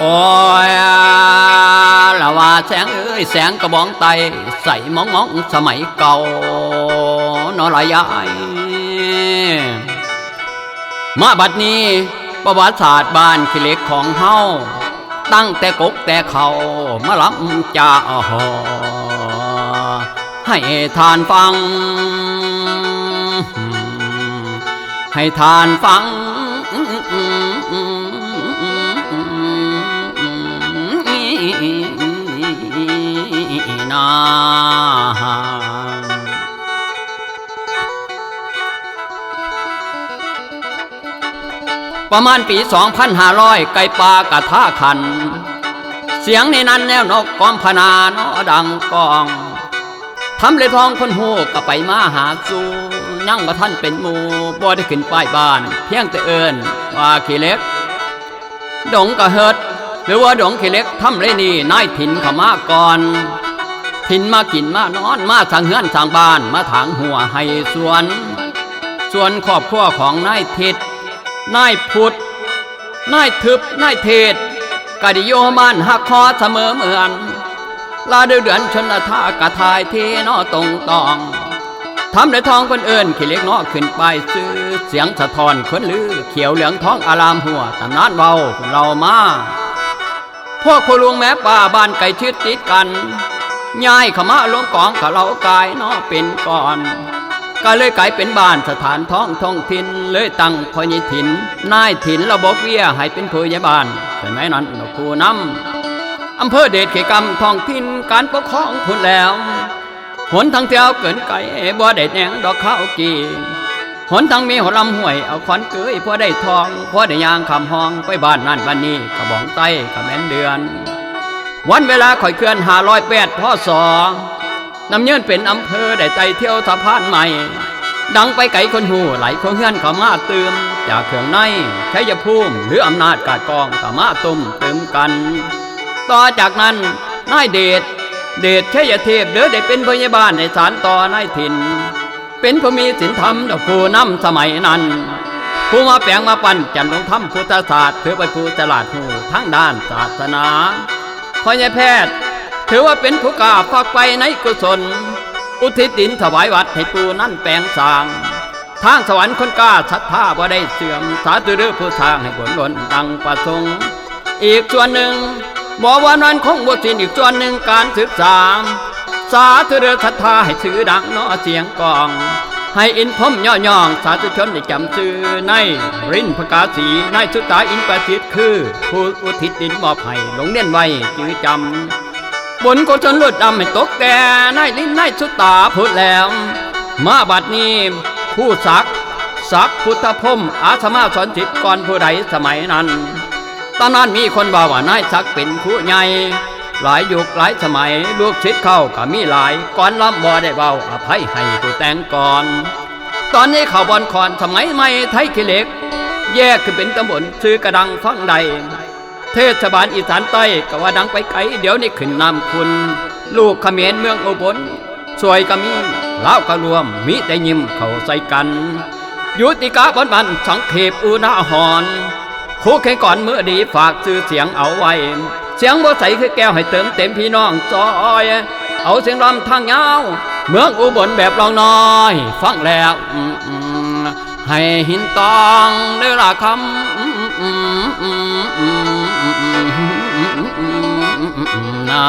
โอ้ยละว่าแสงเอ้ยแสงกระบองไตใส่มองสมัยเก่านอละยายมาบัดนี้ประวัติศาสตร์บ้านขี้เหล็กของเฮาตั้งแต่กกแต่เขามาล้ำจ่าให้ทานฟังให้ทานฟังนาประมาณปี 2500 ไก่ปลากระท่าขันเสียงในนั้นแนวนกกอมพนาเนาะดังกองทำเลยทองคนหูก็ไปมาหาสู่ยั่งว่าท่านเป็นหมู่บ่ได้ขึ้นป้ายบ้านเพียงแต่เอิ้นว่าขี้เหล็กดงกะเฮิดหรือว่าดงขี้เหล็กทำเลยนี่นายถิ่นเข้ามาก่อนถิ่นมากินมานอนมาสร้างเฮือนสร้างบ้านมาถางหัวให้ส่วนครอบครัวของนายทิศนายพุทธนายทึบนายเทศกะดิโยมานหักคอเสมอเหมือนลาเดือนชนท่ากะทายเทนอตรงตองทำได้ทองคนเอิญขี้เหล็กนอขึ้นไปซื้อเสียงสะท้อนคนลือเขียวเหลืองท้องอารามหัวตำนานเบาเรามาพวกผู้ลุงแม่ป่าบ้านไก่ชืดติดกันย้ายเข้ามาล้มกองกับเรากายนอเป็นก่อนก็เลยกลายเป็นบ้านสถานท้องถิ่นเลยตั้งพญถิ่นนายถิ่นระบบเวียให้เป็นผู้ใหญ่บ้านแต่แม้นั้นผู้นำอำเภอเดชเขกรรมท้องถิ่นการปกครองพุ่นแล้วหนทางเที่ยวเกินไก่บ่ได้แหนงดอกข้าวกีหนทางมีหัวลำห้วยเอาขวัญเกยพอได้ทองพอได้ยางคำห้องไปบ้านนั่นบ้านนี้กระบองไต้กระแม่นเดือนวันเวลาข่อยเคลื่อน508 พ.ศ.น้ำเยื่นเป็นอำเภอได้ไต่เที่ยวสะพานใหม่ดังไปไก่คนหูไหลคนเฮือนเข้ามาเติมจากเครื่องในชัยภูมิหรืออำนาจกาดกองเข้ามาตุ่มเติมกันต่อจากนั้นนายเดชชัยเทพเด้อได้เป็นพยาบาลในศาลต่อนายถิ่นเป็นผู้มีศีลธรรมดอกผู้นำสมัยนั้นผู้มาแปลงมาปั้นจันลงธรรมพุทธศาสตร์ถือเป็นผู้ฉลาดหูทั้งด้านศาสนาพยาแพทย์ถือว่าเป็นผู้กล้าฝากไปในกุศลอุทิศดินถวายวัดให้ปูนั่นแปลงสร้างทางสวรรค์คนกล้าศรัทธาบ่ได้เสื่อมสาธุเด้อผู้สร้างให้ผลล้นดังประสงค์อีกส่วนหนึ่งบ่ว่านั้นคงบ่สิ้นอีกส่วนหนึ่งการศึกษาสาธุเด้อศรัทธาให้ชื่อดังเนาะเสียงกองให้อินพรมย่องสาธุชนได้จำชื่อในรินพกาสีนายสุตาอินประสิทธิ์คือผู้อุทิศดินมอบให้หลงเนียนไว้จื้อจำบนกุศลลดดำให้ตกแต่นายลิ้นนายสุตาพูดแล้วมาบัดนี้ผู้ศักพุทธพรหมอาสมาสอนจิตก่อนผู้ใดสมัยนั้นตอนนั้นมีคนว่านายศักเป็นผู้ใหญ่หลายยุคหลายสมัยลูกศิษย์เข้าก็มีหลายก่อนล้ำบ่ได้เบาอภัยให้ผู้แต่งก่อนตอนนี้ข่าวบอลคอนสมัยใหม่ไทยขี้เหล็กแยกขึ้นเป็นตำบลซื้อกระดังฟังใดเทศบาลอีสานใต้ก็ว่าดังไปไกลเดี๋ยวนี้ขึ้นนำคุณลูกเขมรเมืองอุบลสวยก็มีเล่าก็รวมมิแต่ยิ้มเข้าใส่กันยุติกาบอนบันสังเขปอุณาหรคู่แข่งก่อนเมื่อดีฝากชื่อเสียงเอาไว้เสียงบ่ใสคือแก้วให้เติมเต็มพี่น้องจอยเอาเสียงรำทางยาวเมืองอุบลแบบลองน้อยฟังแล้วให้หินตองเด้อละคำนา